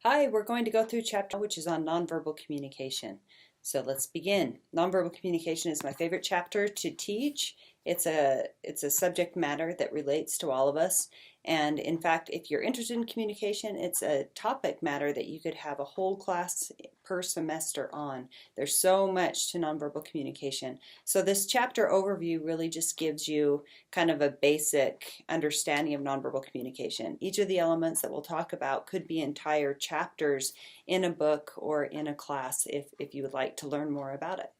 Hi, we're going to go through chapter which is on nonverbal communication. So let's begin. Nonverbal communication is my favorite chapter to teach. It's a subject matter that relates to all of us. And in fact, if you're interested in communication, it's a topic matter that you could have a whole class per semester on. There's so much to nonverbal communication. So this chapter overview really just gives you kind of a basic understanding of nonverbal communication. Each of the elements that we'll talk about could be entire chapters in a book or in a class if you would like to learn more about it.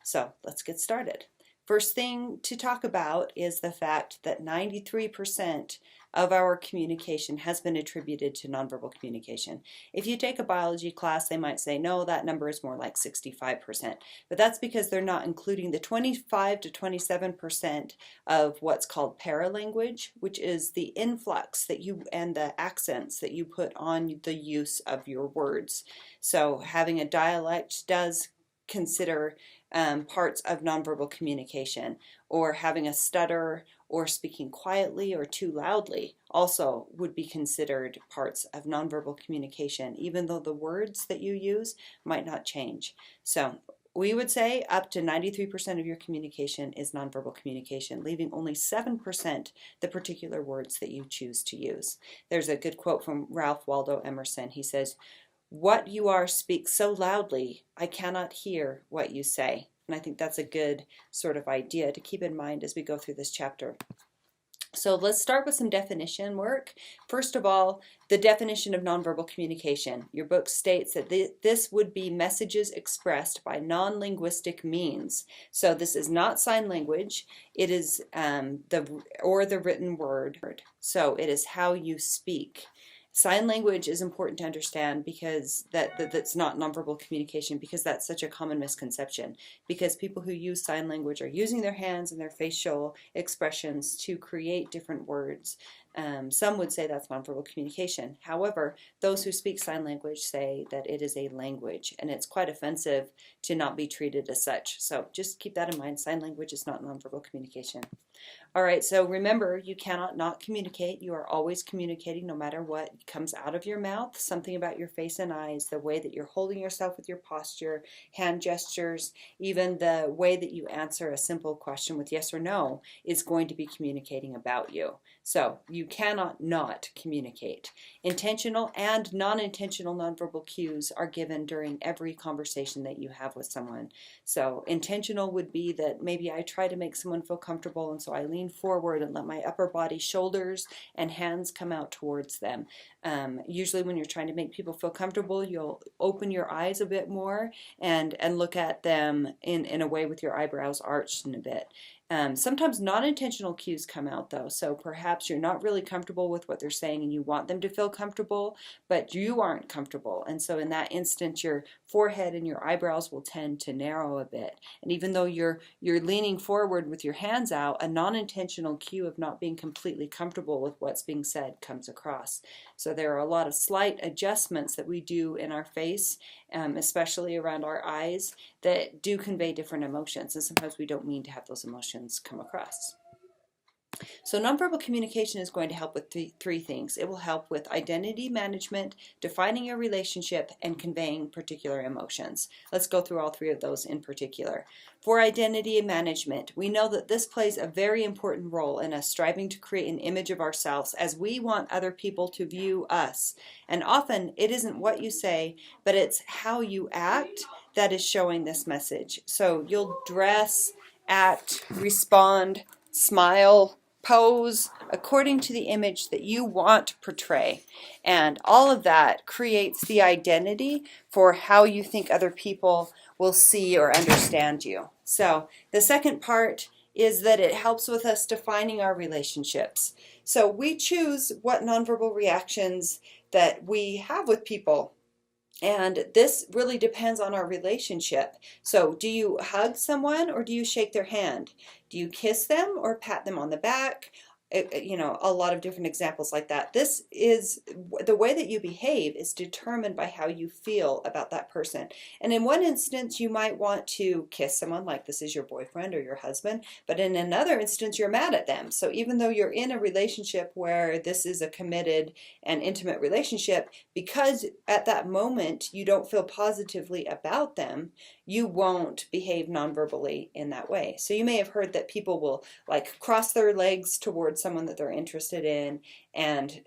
So let's get started. First thing to talk about is the fact that 93% of our communication has been attributed to nonverbal communication. If you take a biology class, they might say, no, that number is more like 65%. But that's because they're not including the 25 to 27% of what's called paralanguage, which is the influx that you and the accents that you put on the use of your words. So having a dialect does consider parts of nonverbal communication, or having a stutter or speaking quietly or too loudly also would be considered parts of nonverbal communication, even though the words that you use might not change. So we would say up to 93% of your communication is nonverbal communication, leaving only 7% the particular words that you choose to use. There's a good quote from Ralph Waldo Emerson. He says, "What you are speaks so loudly, I cannot hear what you say." And I think that's a good sort of idea to keep in mind as we go through this chapter. So let's start with some definition work. First of all, the definition of nonverbal communication. Your book states that this would be messages expressed by non-linguistic means. So this is not sign language. It is the written word. So it is how you speak. Sign language is important to understand because that's not nonverbal communication, because that's such a common misconception. Because people who use sign language are using their hands and their facial expressions to create different words. Some would say that's nonverbal communication. However, those who speak sign language say that it is a language, and it's quite offensive to not be treated as such. So just keep that in mind. Sign language is not nonverbal communication. All right, so remember, you cannot not communicate. You are always communicating no matter what comes out of your mouth. Something about your face and eyes, the way that you're holding yourself with your posture, hand gestures, even the way that you answer a simple question with yes or no is going to be communicating about you. So you cannot not communicate. Intentional and non-intentional nonverbal cues are given during every conversation that you have with someone. So intentional would be that maybe I try to make someone feel comfortable, and so I lean forward and let my upper body, shoulders, and hands come out towards them. Usually when you're trying to make people feel comfortable, you'll open your eyes a bit more and look at them in a way with your eyebrows arched in a bit. Sometimes non-intentional cues come out though, so perhaps you're not really comfortable with what they're saying and you want them to feel comfortable, but you aren't comfortable, and so in that instance your forehead and your eyebrows will tend to narrow a bit. And even though you're leaning forward with your hands out, a non-intentional cue of not being completely comfortable with what's being said comes across. So there are a lot of slight adjustments that we do in our face, especially around our eyes, that do convey different emotions, and sometimes we don't mean to have those emotions come across. So nonverbal communication is going to help with three things. It will help with identity management, defining your relationship, and conveying particular emotions. Let's go through all three of those in particular. For identity management, we know that this plays a very important role in us striving to create an image of ourselves as we want other people to view us. And often it isn't what you say, but it's how you act that is showing this message. So you'll dress, act, respond, smile, pose according to the image that you want to portray. And all of that creates the identity for how you think other people will see or understand you. So the second part is that it helps with us defining our relationships. So we choose what nonverbal reactions that we have with people. And this really depends on our relationship. So do you hug someone or do you shake their hand? Do you kiss them or pat them on the back? a lot of different examples like that. This is the way that you behave is determined by how you feel about that person. And in one instance, you might want to kiss someone like this is your boyfriend or your husband, but in another instance, you're mad at them. So even though you're in a relationship where this is a committed and intimate relationship, because at that moment you don't feel positively about them, you won't behave nonverbally in that way. So you may have heard that people will like cross their legs towards someone that they're interested in, and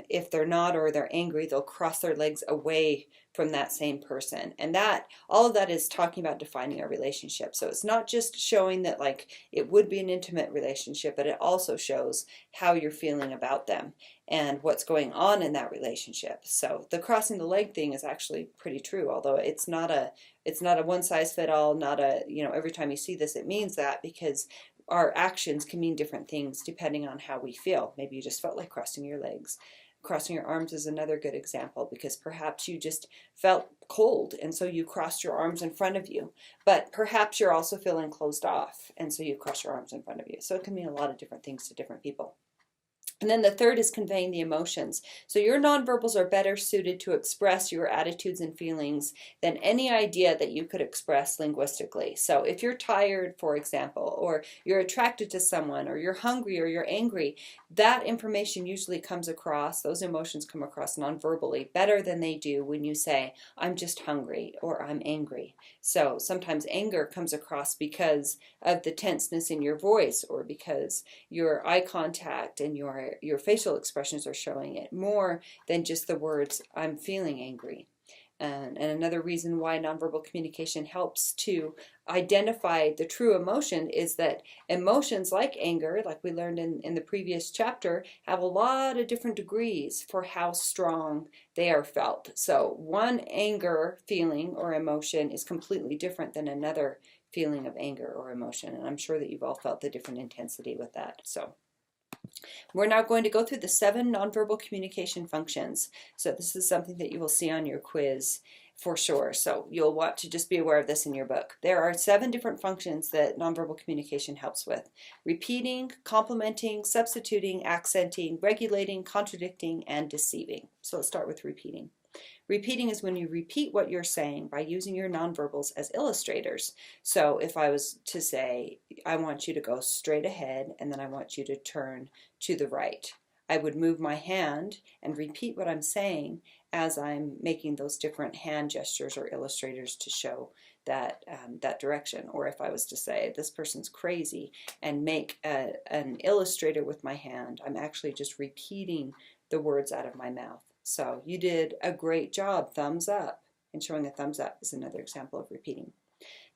if they're not or they're angry, they'll cross their legs away from that same person. And that all of that is talking about defining a relationship. So it's not just showing that like it would be an intimate relationship, but it also shows how you're feeling about them and what's going on in that relationship. So the crossing the leg thing is actually pretty true, although it's not a one size fit all, not a, every time you see this it means that, because our actions can mean different things depending on how we feel. Maybe you just felt like crossing your legs. Crossing your arms is another good example, because perhaps you just felt cold and so you crossed your arms in front of you, but perhaps you're also feeling closed off and so you cross your arms in front of you. So it can mean a lot of different things to different people. And then the third is conveying the emotions. So your nonverbals are better suited to express your attitudes and feelings than any idea that you could express linguistically. So if you're tired, for example, or you're attracted to someone, or you're hungry, or you're angry, that information usually comes across, those emotions come across nonverbally better than they do when you say, I'm just hungry, or I'm angry. So sometimes anger comes across because of the tenseness in your voice, or because your eye contact and your facial expressions are showing it more than just the words, I'm feeling angry. And another reason why nonverbal communication helps to identify the true emotion is that emotions like anger, like we learned in the previous chapter, have a lot of different degrees for how strong they are felt. So one anger feeling or emotion is completely different than another feeling of anger or emotion. And I'm sure that you've all felt the different intensity with that. So we're now going to go through the 7 nonverbal communication functions. So this is something that you will see on your quiz for sure. So you'll want to just be aware of this in your book. There are 7 different functions that nonverbal communication helps with: repeating, complementing, substituting, accenting, regulating, contradicting, and deceiving. So let's start with repeating. Repeating is when you repeat what you're saying by using your nonverbals as illustrators. So if I was to say, I want you to go straight ahead and then I want you to turn to the right, I would move my hand and repeat what I'm saying as I'm making those different hand gestures or illustrators to show that that direction. Or if I was to say, this person's crazy, and make an illustrator with my hand, I'm actually just repeating the words out of my mouth. So you did a great job, thumbs up. And showing a thumbs up is another example of repeating.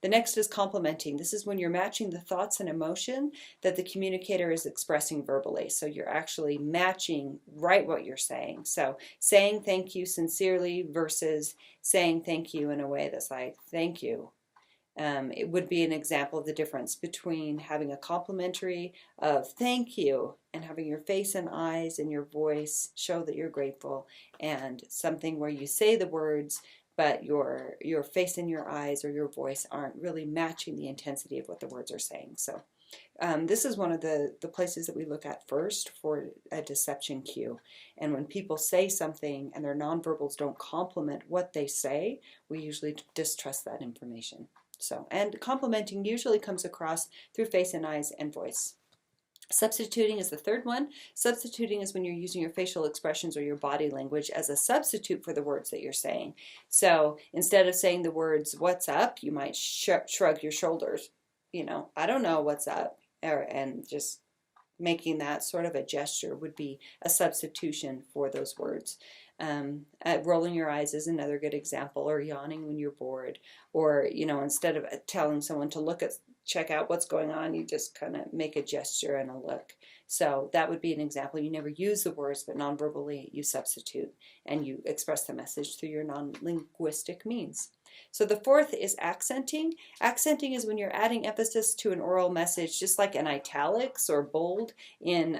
The next is complementing. This is when you're matching the thoughts and emotion that the communicator is expressing verbally. So you're actually matching right what you're saying. So saying thank you sincerely versus saying thank you in a way that's like, thank you. It would be an example of the difference between having a complimentary of thank you and having your face and eyes and your voice show that you're grateful, and something where you say the words but your face and your eyes or your voice aren't really matching the intensity of what the words are saying. So this is one of the places that we look at first for a deception cue. And when people say something and their nonverbals don't complement what they say, we usually distrust that information. So, and complementing usually comes across through face and eyes and voice. Substituting is the third one. Substituting is when you're using your facial expressions or your body language as a substitute for the words that you're saying. So instead of saying the words, what's up, you might shrug your shoulders. I don't know what's up. And just making that sort of a gesture would be a substitution for those words. Rolling your eyes is another good example, or yawning when you're bored, or instead of telling someone to check out what's going on, you just kind of make a gesture and a look. So that would be an example. You never use the words, but non-verbally you substitute and you express the message through your non-linguistic means. So the fourth is accenting. Accenting is when you're adding emphasis to an oral message, just like an italics or bold in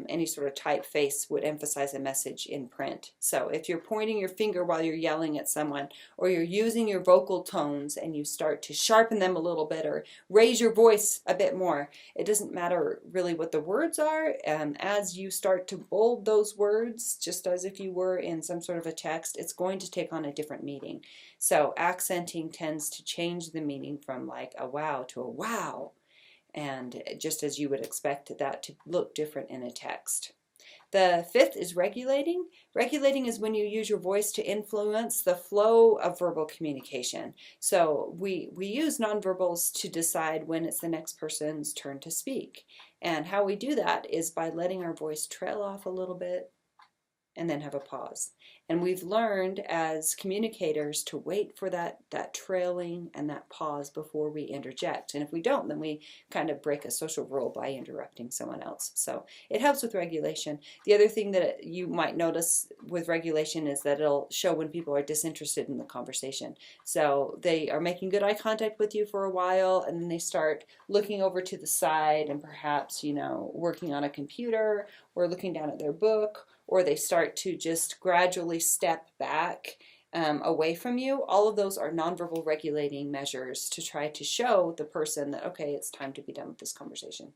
any sort of typeface would emphasize a message in print. So if you're pointing your finger while you're yelling at someone, or you're using your vocal tones and you start to sharpen them a little bit or raise your voice a bit more, it doesn't matter really what the words are. As you start to bold those words, just as if you were in some sort of a text, it's going to take on a different meaning. So accenting tends to change the meaning from like a wow to a wow, and just as you would expect that to look different in a text. The fifth is regulating. Regulating is when you use your voice to influence the flow of verbal communication. So we use nonverbals to decide when it's the next person's turn to speak. And how we do that is by letting our voice trail off a little bit and then have a pause. And we've learned as communicators to wait for that trailing and that pause before we interject. And if we don't, then we kind of break a social rule by interrupting someone else. So it helps with regulation. The other thing that you might notice with regulation is that it'll show when people are disinterested in the conversation. So they are making good eye contact with you for a while, and then they start looking over to the side and perhaps, working on a computer or looking down at their book, or they start to just gradually step back away from you. All of those are nonverbal regulating measures to try to show the person that, okay, it's time to be done with this conversation.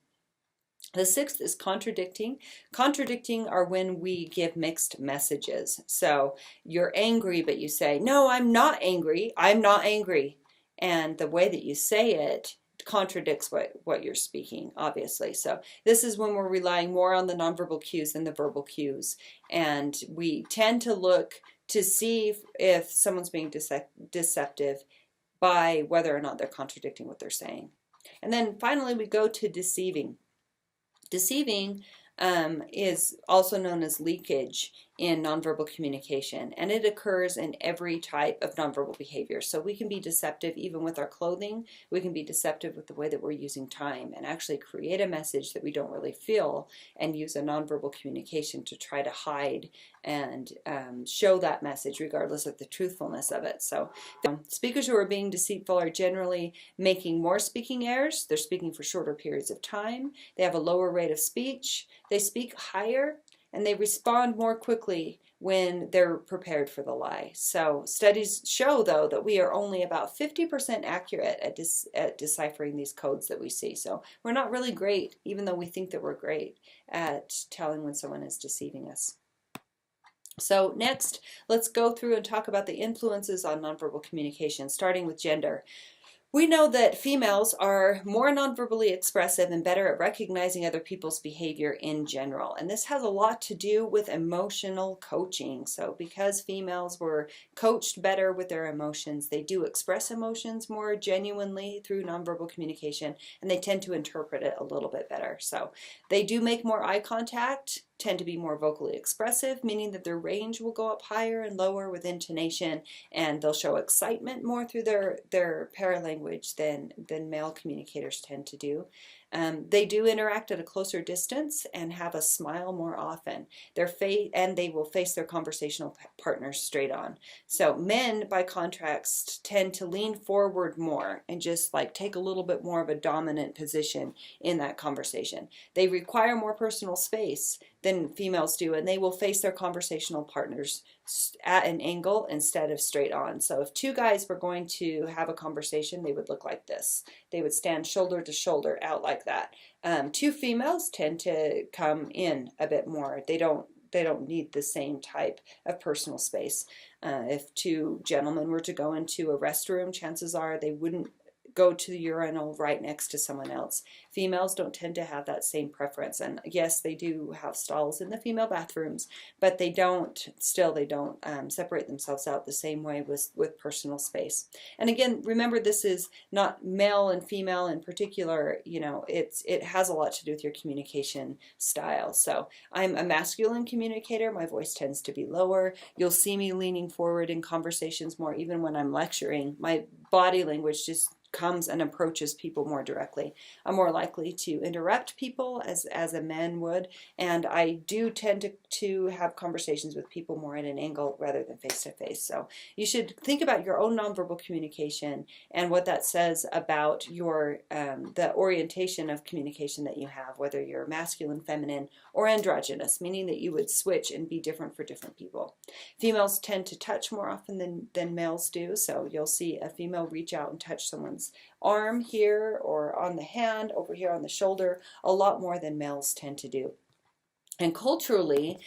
The sixth is contradicting. Contradicting are when we give mixed messages. So you're angry, but you say, no, I'm not angry. I'm not angry. And the way that you say it contradicts what you're speaking, obviously. So this is when we're relying more on the nonverbal cues than the verbal cues. And we tend to look to see if someone's being deceptive by whether or not they're contradicting what they're saying. And then finally, we go to deceiving. Deceiving is also known as leakage in nonverbal communication, and it occurs in every type of nonverbal behavior. So we can be deceptive even with our clothing. We can be deceptive with the way that we're using time and actually create a message that we don't really feel and use a nonverbal communication to try to hide and show that message regardless of the truthfulness of it. So speakers who are being deceitful are generally making more speaking errors. They're speaking for shorter periods of time. They have a lower rate of speech. They speak higher, and they respond more quickly when they're prepared for the lie. So studies show, though, that we are only about 50% accurate at deciphering these codes that we see. So we're not really great, even though we think that we're great at telling when someone is deceiving us. So next, let's go through and talk about the influences on nonverbal communication, starting with gender. We know that females are more nonverbally expressive and better at recognizing other people's behavior in general. And this has a lot to do with emotional coaching. So because females were coached better with their emotions, they do express emotions more genuinely through nonverbal communication, and they tend to interpret it a little bit better. So they do make more eye contact, tend to be more vocally expressive, meaning that their range will go up higher and lower with intonation, and they'll show excitement more through their paralanguage than male communicators tend to do. They do interact at a closer distance and have a smile more often. And they will face their conversational partners straight on. So men, by contrast, tend to lean forward more and just like take a little bit more of a dominant position in that conversation. They require more personal space than females do, and they will face their conversational partners at an angle instead of straight on. So if two guys were going to have a conversation, they would look like this. They would stand shoulder to shoulder out like that. Two females tend to come in a bit more. They don't need the same type of personal space. If two gentlemen were to go into a restroom, chances are they wouldn't go to the urinal right next to someone else. Females don't tend to have that same preference. And yes, they do have stalls in the female bathrooms, but they don't separate themselves out the same way with personal space. And again, remember, this is not male and female in particular. It has a lot to do with your communication style. So I'm a masculine communicator. My voice tends to be lower. You'll see me leaning forward in conversations more, even when I'm lecturing. My body language just comes and approaches people more directly. I'm more likely to interrupt people as a man would, and I do tend to have conversations with people more at an angle rather than face to face. So you should think about your own nonverbal communication and what that says about your the orientation of communication that you have, whether you're masculine, feminine, or androgynous, meaning that you would switch and be different for different people. Females tend to touch more often than males do, so you'll see a female reach out and touch someone's arm here or on the hand, over here on the shoulder, a lot more than males tend to do. And culturally,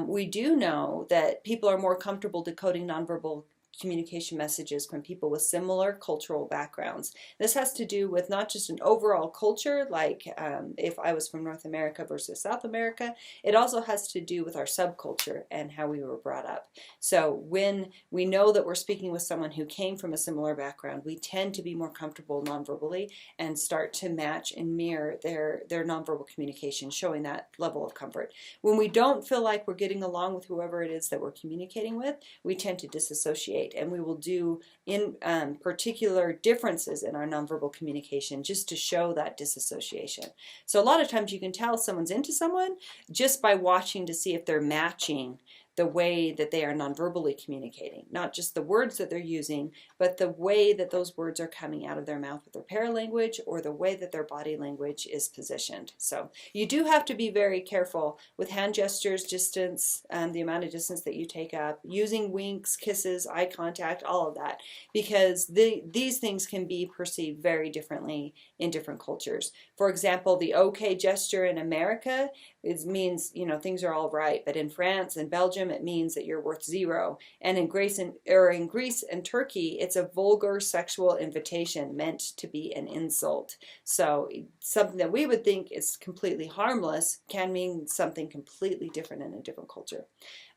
we do know that people are more comfortable decoding nonverbal communication messages from people with similar cultural backgrounds. This has to do with not just an overall culture, like if I was from North America versus South America, it also has to do with our subculture and how we were brought up. So when we know that we're speaking with someone who came from a similar background, we tend to be more comfortable nonverbally and start to match and mirror their nonverbal communication, showing that level of comfort. When we don't feel like we're getting along with whoever it is that we're communicating with, we tend to disassociate, and we will do in particular differences in our nonverbal communication just to show that disassociation. So a lot of times you can tell someone's into someone just by watching to see if they're matching the way that they are nonverbally communicating, not just the words that they're using, but the way that those words are coming out of their mouth with their paralanguage or the way that their body language is positioned. So you do have to be very careful with hand gestures, distance, the amount of distance that you take up, using winks, kisses, eye contact, all of that, because these things can be perceived very differently in different cultures. For example, the okay gesture in America, it means, you know, things are all right, but in France and Belgium it means that you're worth zero, and in Greece and Turkey it's a vulgar sexual invitation meant to be an insult. So something that we would think is completely harmless can mean something completely different in a different culture.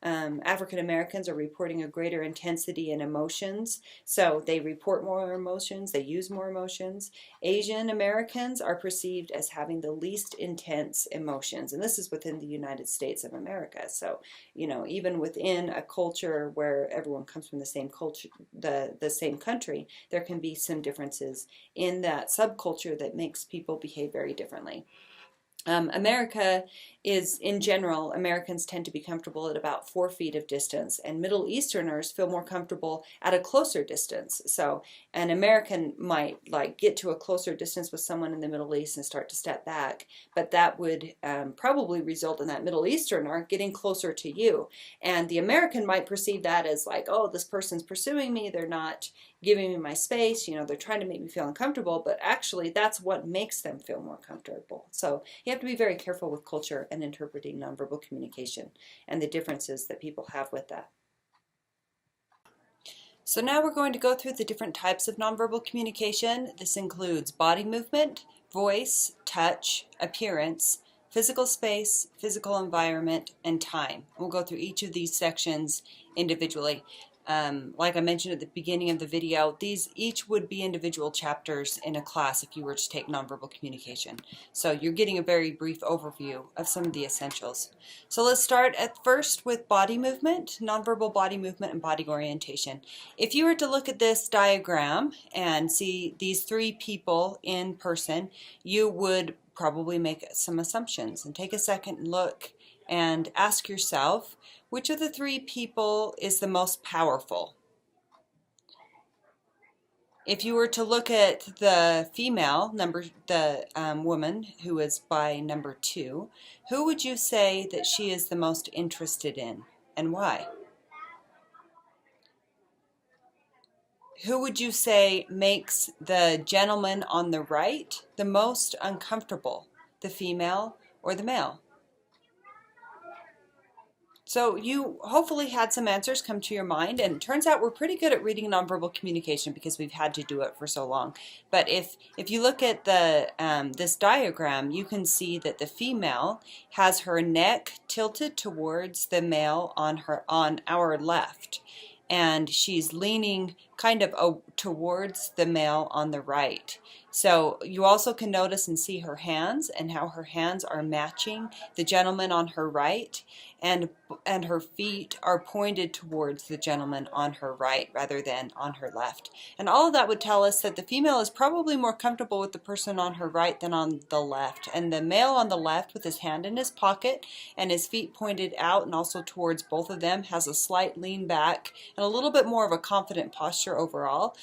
African Americans are reporting a greater intensity in emotions, so they report more emotions, they use more emotions. Asian Americans are perceived as having the least intense emotions, and this is within the United States of America. So, you know, even within a culture where everyone comes from the same culture, the same country, there can be some differences in that subculture that makes people behave very differently. America is, in general, Americans tend to be comfortable at about 4 feet of distance, and Middle Easterners feel more comfortable at a closer distance. So an American might like get to a closer distance with someone in the Middle East and start to step back, but that would probably result in that Middle Easterner getting closer to you. And the American might perceive that as like, oh, this person's pursuing me, they're not giving me my space, you know, they're trying to make me feel uncomfortable, but actually that's what makes them feel more comfortable. So you have to be very careful with culture and interpreting nonverbal communication and the differences that people have with that. So now we're going to go through the different types of nonverbal communication. This includes body movement, voice, touch, appearance, physical space, physical environment, and time. We'll go through each of these sections individually. Like I mentioned at the beginning of the video, these each would be individual chapters in a class if you were to take nonverbal communication. So you're getting a very brief overview of some of the essentials. So let's start at first with body movement, nonverbal body movement, and body orientation. If you were to look at this diagram and see these 3 people in person, you would probably make some assumptions, and take a second and look and ask yourself, which of the 3 people is the most powerful? If you were to look at the female, woman who is by number 2, who would you say that she is the most interested in, and why? Who would you say makes the gentleman on the right the most uncomfortable, the female or the male? So you hopefully had some answers come to your mind, and it turns out we're pretty good at reading nonverbal communication because we've had to do it for so long. But if you look at the this diagram, you can see that the female has her neck tilted towards the male on our left, and she's leaning kind of towards the male on the right. So you also can notice and see her hands and how her hands are matching the gentleman on her right. and her feet are pointed towards the gentleman on her right rather than on her left. And all of that would tell us that the female is probably more comfortable with the person on her right than on the left. And the male on the left, with his hand in his pocket and his feet pointed out and also towards both of them, has a slight lean back and a little bit more of a confident posture overall.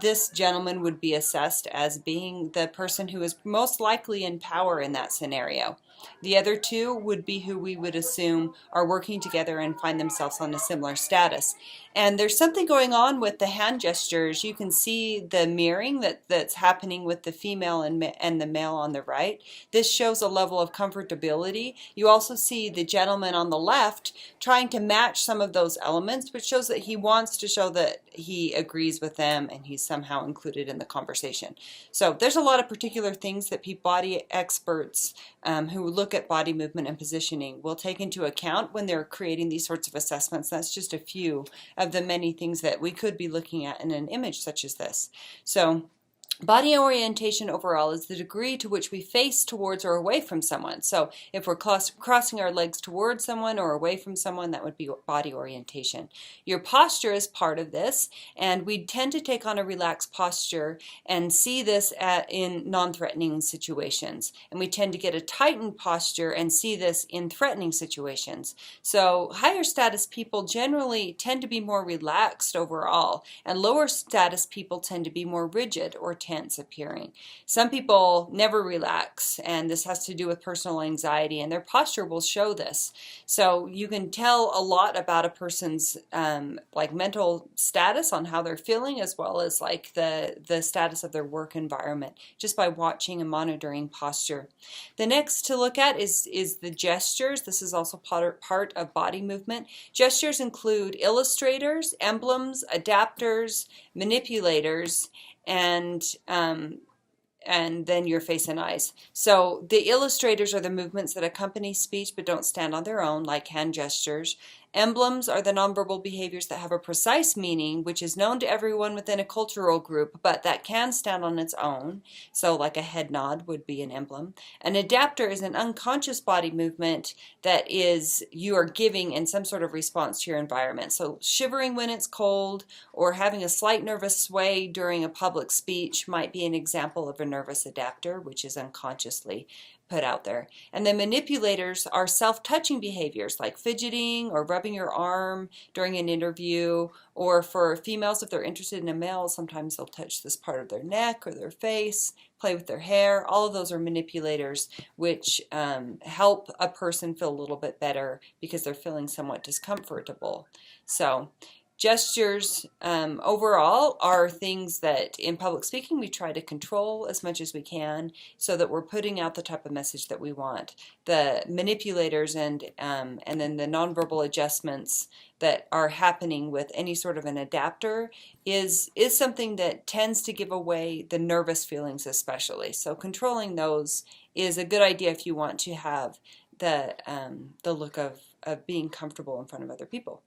This gentleman would be assessed as being the person who is most likely in power in that scenario. The other two would be who we would assume are working together and find themselves on a similar status. And there's something going on with the hand gestures. You can see the mirroring that's happening with the female and the male on the right. This shows a level of comfortability. You also see the gentleman on the left trying to match some of those elements, which shows that he wants to show that he agrees with them and he's somehow included in the conversation. So there's a lot of particular things that body experts who look at body movement and positioning will take into account when they're creating these sorts of assessments. That's just a few of the many things that we could be looking at in an image such as this. So body orientation overall is the degree to which we face towards or away from someone. So if we're crossing our legs towards someone or away from someone, that would be body orientation. Your posture is part of this, and we tend to take on a relaxed posture and see this in non-threatening situations. And we tend to get a tightened posture and see this in threatening situations. So higher status people generally tend to be more relaxed overall, and lower status people tend to be more rigid or tense appearing. Some people never relax, and this has to do with personal anxiety, and their posture will show this. So you can tell a lot about a person's like mental status on how they're feeling, as well as like the status of their work environment, just by watching and monitoring posture. The next to look at is the gestures. This is also part of body movement. Gestures include illustrators, emblems, adapters, manipulators, and then your face and eyes. So the illustrators are the movements that accompany speech but don't stand on their own, like hand gestures. Emblems are the nonverbal behaviors that have a precise meaning, which is known to everyone within a cultural group, but that can stand on its own. So like a head nod would be an emblem. An adapter is an unconscious body movement that you are giving in some sort of response to your environment. So shivering when it's cold or having a slight nervous sway during a public speech might be an example of a nervous adapter, which is unconsciously put out there. And the manipulators are self-touching behaviors like fidgeting or rubbing your arm during an interview, or for females, if they're interested in a male, sometimes they'll touch this part of their neck or their face, play with their hair. All of those are manipulators, which help a person feel a little bit better because they're feeling somewhat discomfortable. So gestures overall are things that in public speaking we try to control as much as we can so that we're putting out the type of message that we want. The manipulators and then the nonverbal adjustments that are happening with any sort of an adapter is something that tends to give away the nervous feelings especially. So controlling those is a good idea if you want to have the look of being comfortable in front of other people.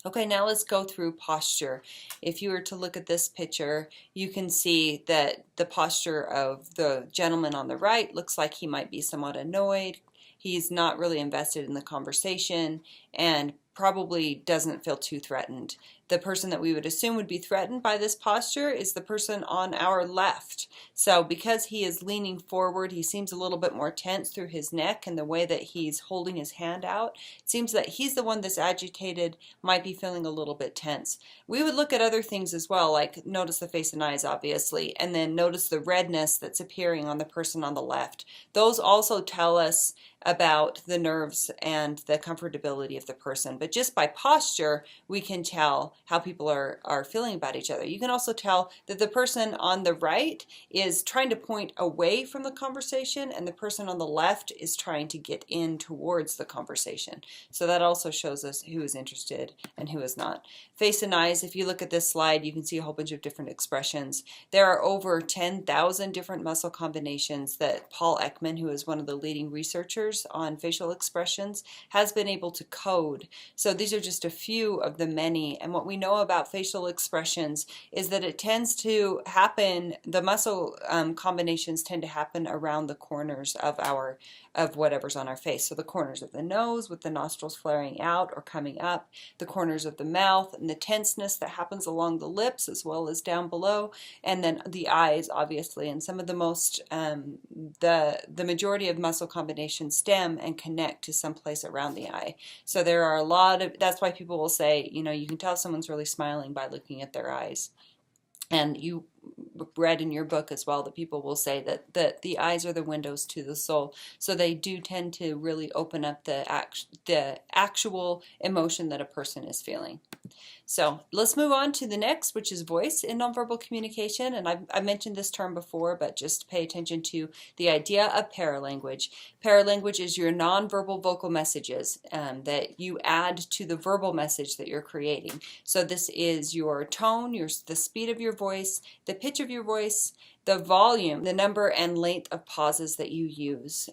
Okay, now let's go through posture. If you were to look at this picture, you can see that the posture of the gentleman on the right looks like he might be somewhat annoyed. He's not really invested in the conversation and probably doesn't feel too threatened. The person that we would assume would be threatened by this posture is the person on our left. So because he is leaning forward, he seems a little bit more tense through his neck and the way that he's holding his hand out. It seems that he's the one that's agitated, might be feeling a little bit tense. We would look at other things as well, like notice the face and eyes, obviously, and then notice the redness that's appearing on the person on the left. Those also tell us about the nerves and the comfortability of the person. But just by posture, we can tell how people are feeling about each other. You can also tell that the person on the right is trying to point away from the conversation and the person on the left is trying to get in towards the conversation. So that also shows us who is interested and who is not. Face and eyes, if you look at this slide, you can see a whole bunch of different expressions. There are over 10,000 different muscle combinations that Paul Ekman, who is one of the leading researchers on facial expressions, has been able to code. So these are just a few of the many. And what we know about facial expressions is that it tends to happen, the muscle combinations tend to happen around the corners of whatever's on our face. So the corners of the nose with the nostrils flaring out or coming up, the corners of the mouth, and the tenseness that happens along the lips as well as down below, and then the eyes, obviously. And some of the most, the majority of muscle combinations stem and connect to someplace around the eye. So there are a lot of, that's why people will say, you know, you can tell someone's really smiling by looking at their eyes. And you read in your book as well that people will say that the eyes are the windows to the soul. So they do tend to really open up the actual emotion that a person is feeling. So let's move on to the next, which is voice in nonverbal communication. And I've mentioned this term before, but just pay attention to the idea of paralanguage. Paralanguage is your nonverbal vocal messages that you add to the verbal message that you're creating. So this is your tone, the speed of your voice, the pitch of your voice, the volume, the number and length of pauses that you use.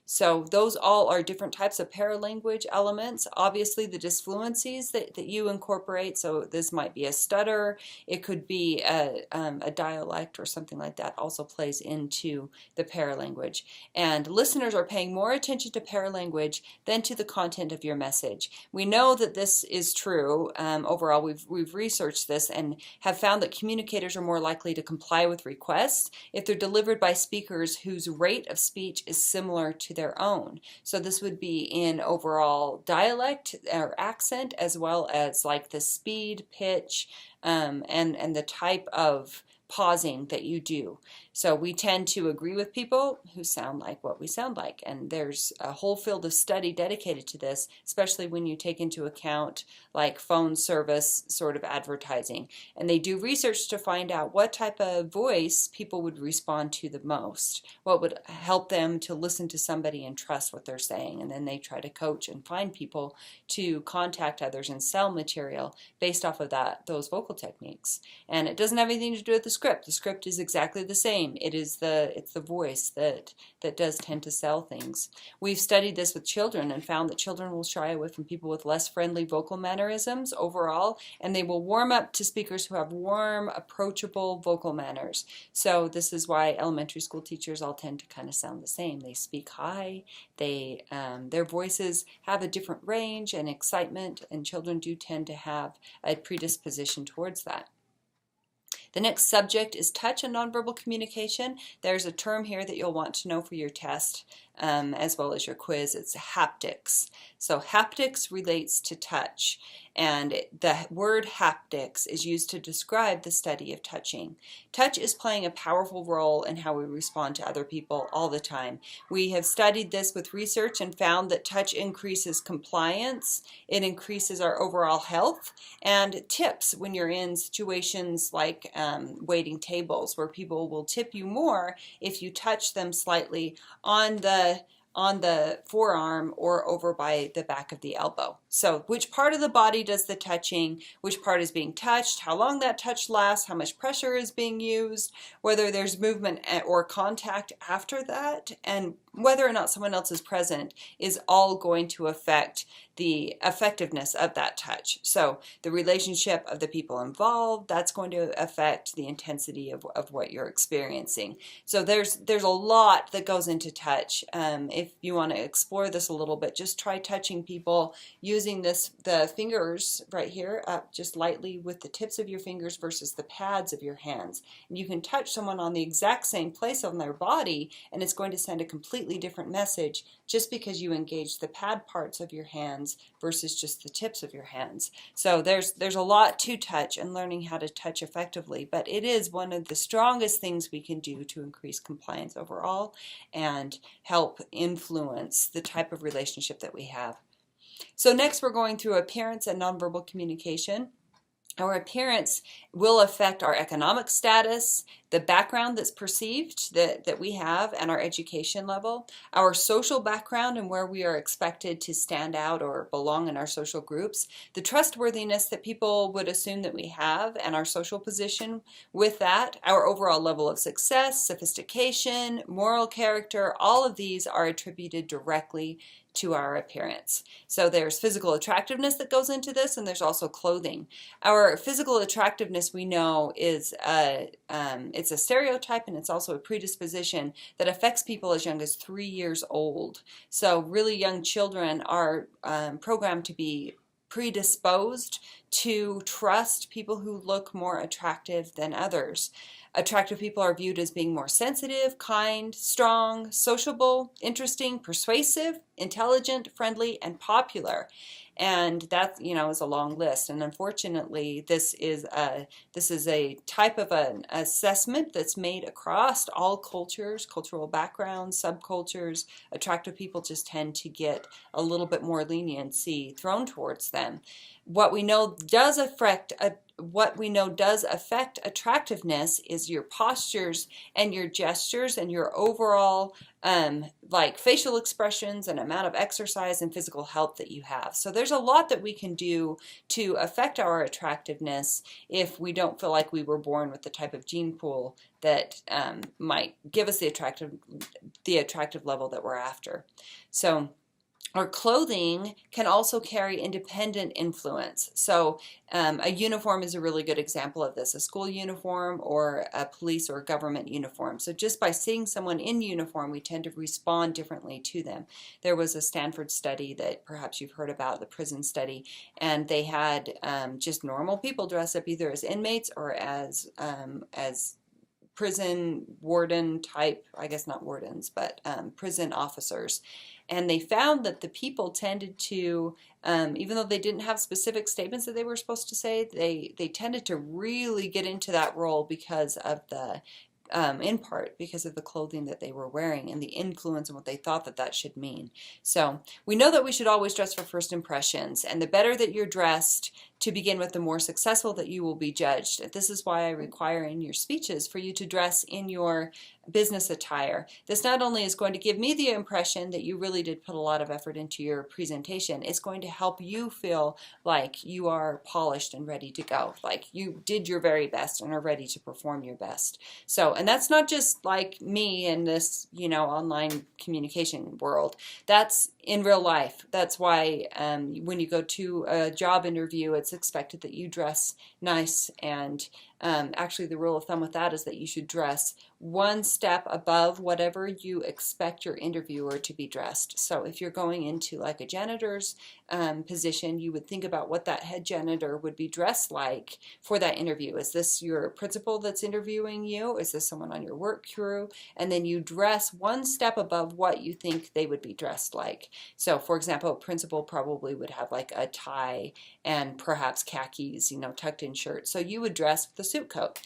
So those all are different types of paralanguage elements. Obviously the disfluencies that you incorporate, so this might be a stutter, it could be a dialect or something like that, also plays into the paralanguage. And listeners are paying more attention to paralanguage than to the content of your message. We know that this is true. Overall, we've researched this and have found that communicators are more likely to comply with requests if they're delivered by speakers whose rate of speech is similar to their own. So this would be in overall dialect or accent, as well as like the speed, pitch, and the type of pausing that you do. So we tend to agree with people who sound like what we sound like, and there's a whole field of study dedicated to this, especially when you take into account like phone service sort of advertising. And they do research to find out what type of voice people would respond to the most, what would help them to listen to somebody and trust what they're saying, and then they try to coach and find people to contact others and sell material based off of those vocal techniques. And it doesn't have anything to do with the script. The script is exactly the same. It's the voice that does tend to sell things. We've studied this with children and found that children will shy away from people with less friendly vocal mannerisms overall, and they will warm up to speakers who have warm, approachable vocal manners. So this is why elementary school teachers all tend to kind of sound the same. They speak high, their voices have a different range and excitement, and children do tend to have a predisposition towards that. The next subject is touch and nonverbal communication. There's a term here that you'll want to know for your test as well as your quiz. It's haptics. So haptics relates to touch, and the word haptics is used to describe the study of touching. Touch is playing a powerful role in how we respond to other people all the time. We have studied this with research and found that touch increases compliance, it increases our overall health, and tips when you're in situations like waiting tables, where people will tip you more if you touch them slightly on the forearm or over by the back of the elbow. So which part of the body does the touching, which part is being touched, how long that touch lasts, how much pressure is being used, whether there's movement or contact after that, and whether or not someone else is present is all going to affect the effectiveness of that touch. So the relationship of the people involved, that's going to affect the intensity of what you're experiencing. So there's a lot that goes into touch. If you want to explore this a little bit, just try touching people using the fingers right here up just lightly with the tips of your fingers versus the pads of your hands. And you can touch someone on the exact same place on their body, and it's going to send a completely different message just because you engage the pad parts of your hands versus just the tips of your hands. So there's a lot to touch and learning how to touch effectively, but it is one of the strongest things we can do to increase compliance overall and help influence the type of relationship that we have. So next we're going through appearance and nonverbal communication. Our appearance will affect our economic status, the background that's perceived that we have and our education level, our social background and where we are expected to stand out or belong in our social groups, the trustworthiness that people would assume that we have and our social position with that, our overall level of success, sophistication, moral character, all of these are attributed directly to our appearance. So there's physical attractiveness that goes into this, and there's also clothing. Our physical attractiveness, we know, is it's a stereotype, and it's also a predisposition that affects people as young as 3 years old. So really young children are programmed to be predisposed to trust people who look more attractive than others. Attractive people are viewed as being more sensitive, kind, strong, sociable, interesting, persuasive, intelligent, friendly, and popular. And that, is a long list. And unfortunately, this is a type of an assessment that's made across all cultures, cultural backgrounds, subcultures. Attractive people just tend to get a little bit more leniency thrown towards them. What we know does affect attractiveness is your postures and your gestures and your overall like facial expressions and amount of exercise and physical health that you have. So there's a lot that we can do to affect our attractiveness if we don't feel like we were born with the type of gene pool that might give us the attractive level that we're after. So our clothing can also carry independent influence. So a uniform is a really good example of this, a school uniform or a police or government uniform. So just by seeing someone in uniform, we tend to respond differently to them. There was a Stanford study that perhaps you've heard about, the prison study, and they had just normal people dress up either as inmates or as prison warden type, I guess not wardens, but prison officers. And they found that the people tended to, even though they didn't have specific statements that they were supposed to say, they tended to really get into that role because of the, in part because of the clothing that they were wearing and the influence and what they thought that should mean. So we know that we should always dress for first impressions, and the better that you're dressed to begin with, the more successful that you will be judged. This is why I require in your speeches for you to dress in your business attire. This not only is going to give me the impression that you really did put a lot of effort into your presentation, it's going to help you feel like you are polished and ready to go, like you did your very best and are ready to perform your best. So, and that's not just like me in this, online communication world. That's in real life. That's why when you go to a job interview, it's expected that you dress nice, and actually the rule of thumb with that is that you should dress one step above whatever you expect your interviewer to be dressed. So if you're going into like a janitor's position, you would think about what that head janitor would be dressed like for that interview. Is this your principal that's interviewing you? Is this someone on your work crew? And then you dress one step above what you think they would be dressed like. So for example, a principal probably would have like a tie and perhaps khakis, tucked in shirt. So you would dress with a suit coat.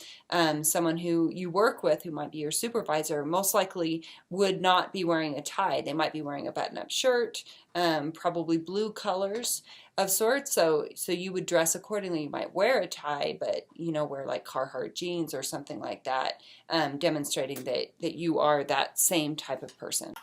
Someone who you work with, who might be your supervisor, most likely would not be wearing a tie. They might be wearing a button-up shirt, probably blue colors of sorts. So you would dress accordingly. You might wear a tie, but wear like Carhartt jeans or something like that, demonstrating that you are that same type of person.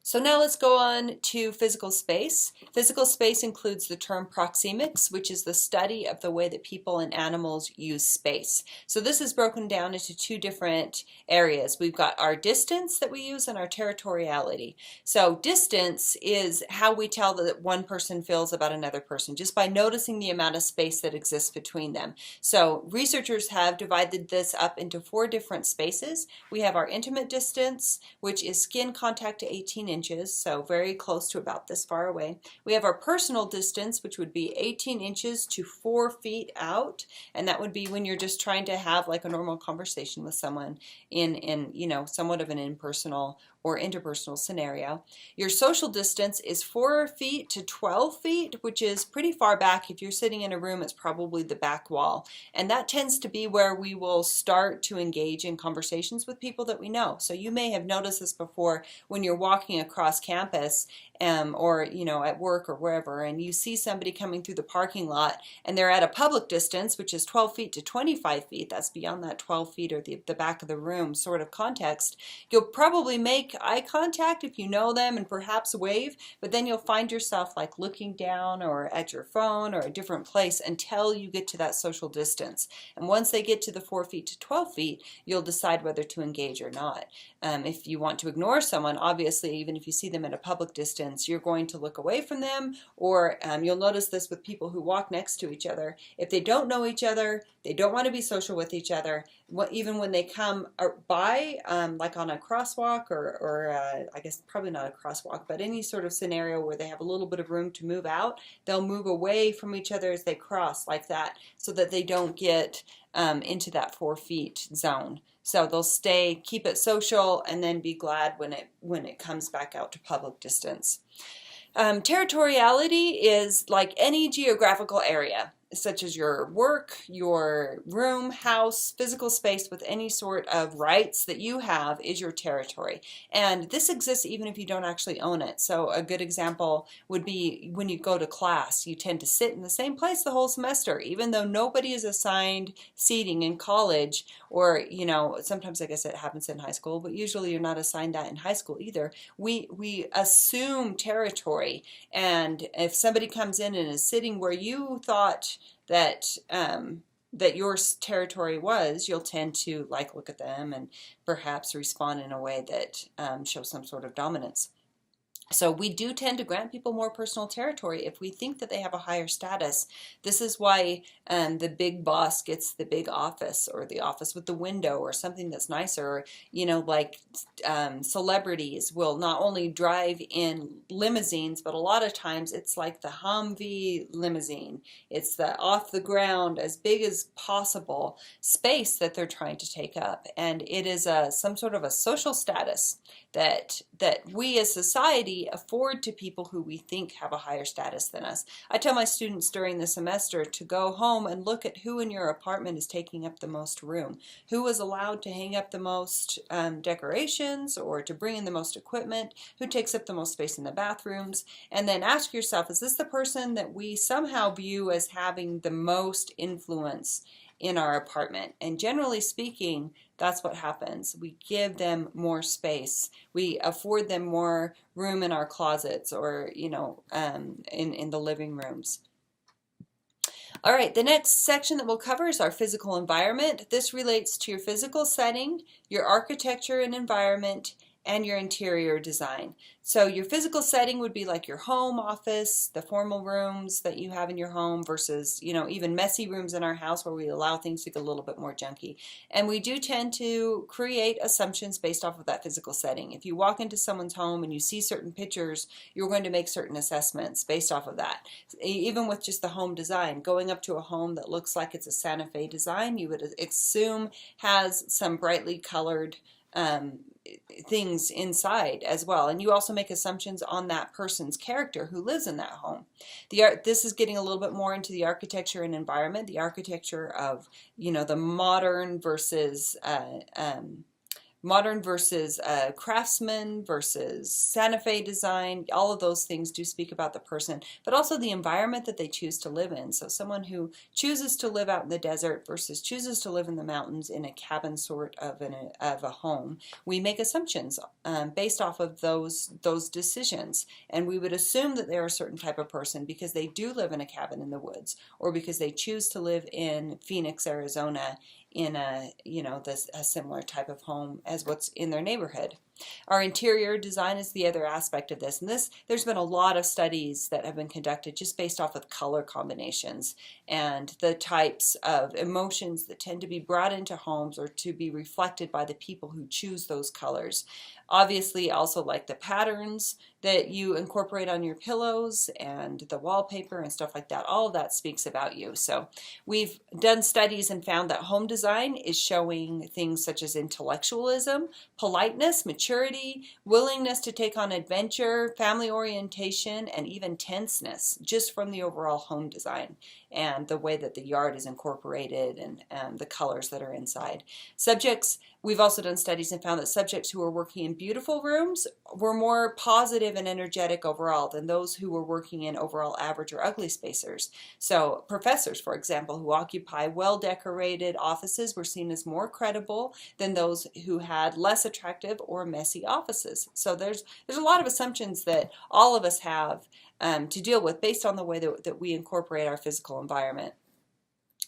So now let's go on to physical space. Physical space includes the term proxemics, which is the study of the way that people and animals use space. So this is broken down into two different areas. We've got our distance that we use and our territoriality. So distance is how we tell that one person feels about another person, just by noticing the amount of space that exists between them. So researchers have divided this up into 4 different spaces. We have our intimate distance, which is skin contact to 18 inches, so very close to about this far away. We have our personal distance, which would be 18 inches to 4 feet out, and that would be when you're just trying to have like a normal conversation with someone in somewhat of an impersonal or interpersonal scenario. Your social distance is 4 feet to 12 feet, which is pretty far back. If you're sitting in a room, it's probably the back wall. And that tends to be where we will start to engage in conversations with people that we know. So you may have noticed this before when you're walking across campus or at work or wherever, and you see somebody coming through the parking lot and they're at a public distance, which is 12 feet to 25 feet, that's beyond that 12 feet or the back of the room sort of context, you'll probably make eye contact if you know them and perhaps wave, but then you'll find yourself like looking down or at your phone or a different place until you get to that social distance. And once they get to the 4 feet to 12 feet, you'll decide whether to engage or not. If you want to ignore someone, obviously, even if you see them at a public distance, you're going to look away from them, or you'll notice this with people who walk next to each other. If they don't know each other, they don't want to be social with each other, even when they come by, like on a crosswalk or I guess probably not a crosswalk, but any sort of scenario where they have a little bit of room to move out, they'll move away from each other as they cross like that so that they don't get into that 4 feet zone. So they'll keep it social, and then be glad when it comes back out to public distance. Territoriality is like any geographical area, such as your work, your room, house, physical space with any sort of rights that you have is your territory. And this exists even if you don't actually own it. So a good example would be when you go to class, you tend to sit in the same place the whole semester, even though nobody is assigned seating in college, or, sometimes I guess it happens in high school, but usually you're not assigned that in high school either. We assume territory, and if somebody comes in and is sitting where you thought that your territory was, you'll tend to look at them and perhaps respond in a way that shows some sort of dominance. So we do tend to grant people more personal territory if we think that they have a higher status. This is why the big boss gets the big office, or the office with the window, or something that's nicer. Celebrities will not only drive in limousines, but a lot of times it's like the Humvee limousine. It's the off the ground, as big as possible space that they're trying to take up. And it is some sort of a social status that we as society afford to people who we think have a higher status than us. I tell my students during the semester to go home and look at who in your apartment is taking up the most room, who was allowed to hang up the most decorations or to bring in the most equipment, who takes up the most space in the bathrooms, and then ask yourself, is this the person that we somehow view as having the most influence in our apartment? And generally speaking, that's what happens. We give them more space. We afford them more room in our closets, or in the living rooms. All right, the next section that we'll cover is our physical environment. This relates to your physical setting, your architecture and environment, and your interior design. So your physical setting would be like your home office, the formal rooms that you have in your home, versus, even messy rooms in our house where we allow things to get a little bit more junky. And we do tend to create assumptions based off of that physical setting. If you walk into someone's home and you see certain pictures, you're going to make certain assessments based off of that. Even with just the home design, going up to a home that looks like it's a Santa Fe design, you would assume has some brightly colored things inside as well, and you also make assumptions on that person's character who lives in that home. This is getting a little bit more into the architecture and environment, the architecture of the modern versus craftsman versus Santa Fe design. All of those things do speak about the person, but also the environment that they choose to live in. So someone who chooses to live out in the desert versus chooses to live in the mountains in a cabin sort of a home, we make assumptions based off of those decisions, and we would assume that they're a certain type of person because they do live in a cabin in the woods, or because they choose to live in Phoenix, Arizona, in a similar type of home as what's in their neighborhood. Our interior design is the other aspect of this, and there's been a lot of studies that have been conducted just based off of color combinations and the types of emotions that tend to be brought into homes or to be reflected by the people who choose those colors. Obviously, also like the patterns that you incorporate on your pillows and the wallpaper and stuff like that, all of that speaks about you. So we've done studies and found that home design is showing things such as intellectualism, politeness, maturity, willingness to take on adventure, family orientation, and even tenseness just from the overall home design. and the way that the yard is incorporated and the colors that are inside. Subjects, we've also done studies and found that subjects who were working in beautiful rooms were more positive and energetic overall than those who were working in overall average or ugly spacers. So professors, for example, who occupy well-decorated offices were seen as more credible than those who had less attractive or messy offices. So there's a lot of assumptions that all of us have to deal with based on the way that we incorporate our physical environment.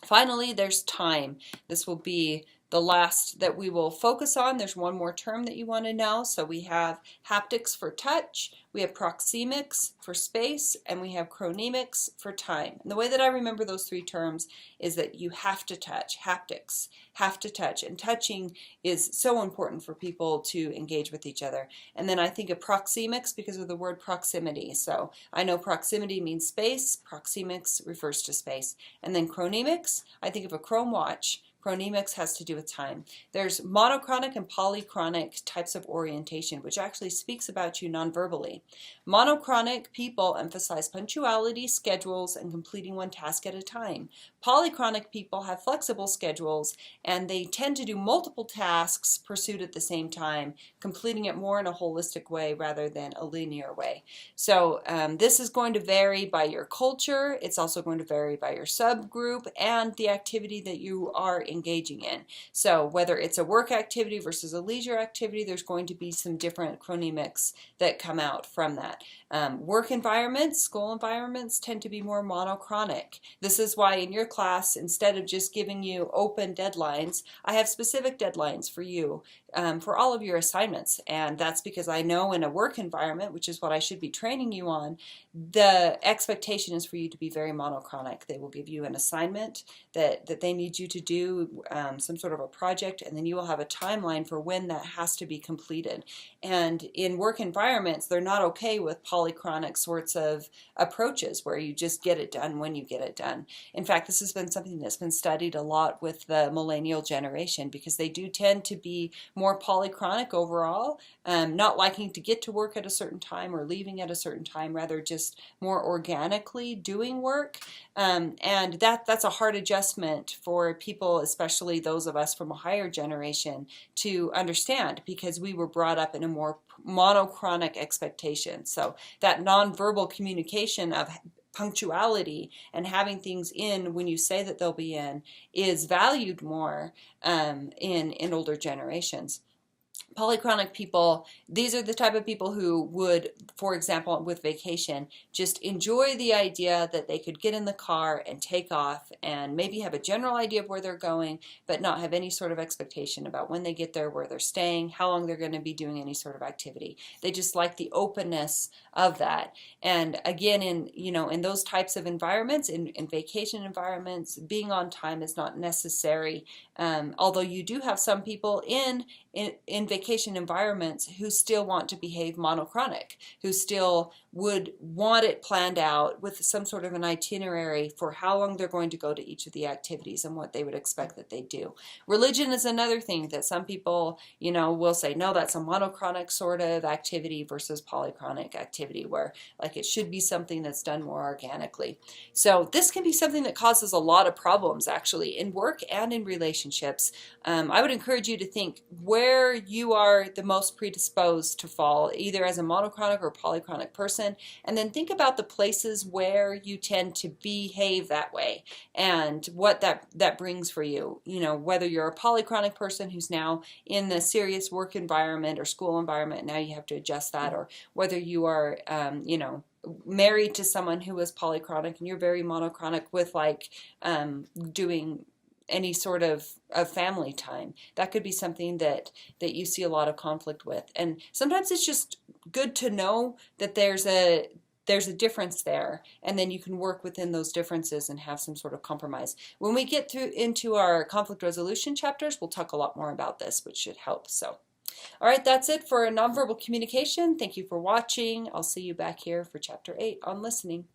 Finally, there's time. This will be the last that we will focus on. There's one more term that you want to know. So we have haptics for touch, we have proxemics for space, and we have chronemics for time. And the way that I remember those three terms is that you have to touch, haptics, have to touch, and touching is so important for people to engage with each other. And then I think of proxemics because of the word proximity. So I know proximity means space, proxemics refers to space. And then chronemics, I think of a chrome watch. Chronemics has to do with time. There's monochronic and polychronic types of orientation, which actually speaks about you non-verbally. Monochronic people emphasize punctuality, schedules, and completing one task at a time. Polychronic people have flexible schedules, and they tend to do multiple tasks pursued at the same time, completing it more in a holistic way rather than a linear way. So this is going to vary by your culture. It's also going to vary by your subgroup and the activity that you are engaging in. So whether it's a work activity versus a leisure activity, there's going to be some different chronemics that come out from that. Work environments, school environments tend to be more monochronic. This is why in your class, instead of just giving you open deadlines, I have specific deadlines for you for all of your assignments. And that's because I know in a work environment, which is what I should be training you on, the expectation is for you to be very monochronic. They will give you an assignment that they need you to do, some sort of a project, and then you will have a timeline for when that has to be completed. And in work environments, they're not okay with polychronic sorts of approaches where you just get it done when you get it done. In fact, this has been something that's been studied a lot with the millennial generation because they do tend to be more polychronic overall, not liking to get to work at a certain time or leaving at a certain time, rather just more organically doing work. And that's a hard adjustment for people, especially those of us from a higher generation, to understand because we were brought up in a more monochronic expectation. So that nonverbal communication of punctuality and having things in when you say that they'll be in is valued more in older generations. Polychronic people, these are the type of people who would, for example, with vacation, just enjoy the idea that they could get in the car and take off and maybe have a general idea of where they're going, but not have any sort of expectation about when they get there, where they're staying, how long they're going to be doing any sort of activity. They just like the openness of that. And again, in those types of environments, in vacation environments, being on time is not necessary. Although you do have some people in vacation environments who still want to behave monochronic, who still would want it planned out with some sort of an itinerary for how long they're going to go to each of the activities and what they would expect that they do. Religion is another thing that some people, will say, no, that's a monochronic sort of activity versus polychronic activity where like it should be something that's done more organically. So this can be something that causes a lot of problems actually in work and in relationships. I would encourage you to think where you are the most predisposed to fall, either as a monochronic or polychronic person, and then think about the places where you tend to behave that way and what that brings for you. Whether you're a polychronic person who's now in the serious work environment or school environment, now you have to adjust that, or whether you are, married to someone who is polychronic and you're very monochronic with doing any sort of family time. That could be something that you see a lot of conflict with. And sometimes it's just good to know that there's a difference there, and then you can work within those differences and have some sort of compromise. When we get into our conflict resolution chapters, we'll talk a lot more about this, which should help. So, all right, that's it for nonverbal communication. Thank you for watching. I'll see you back here for Chapter 8 on listening.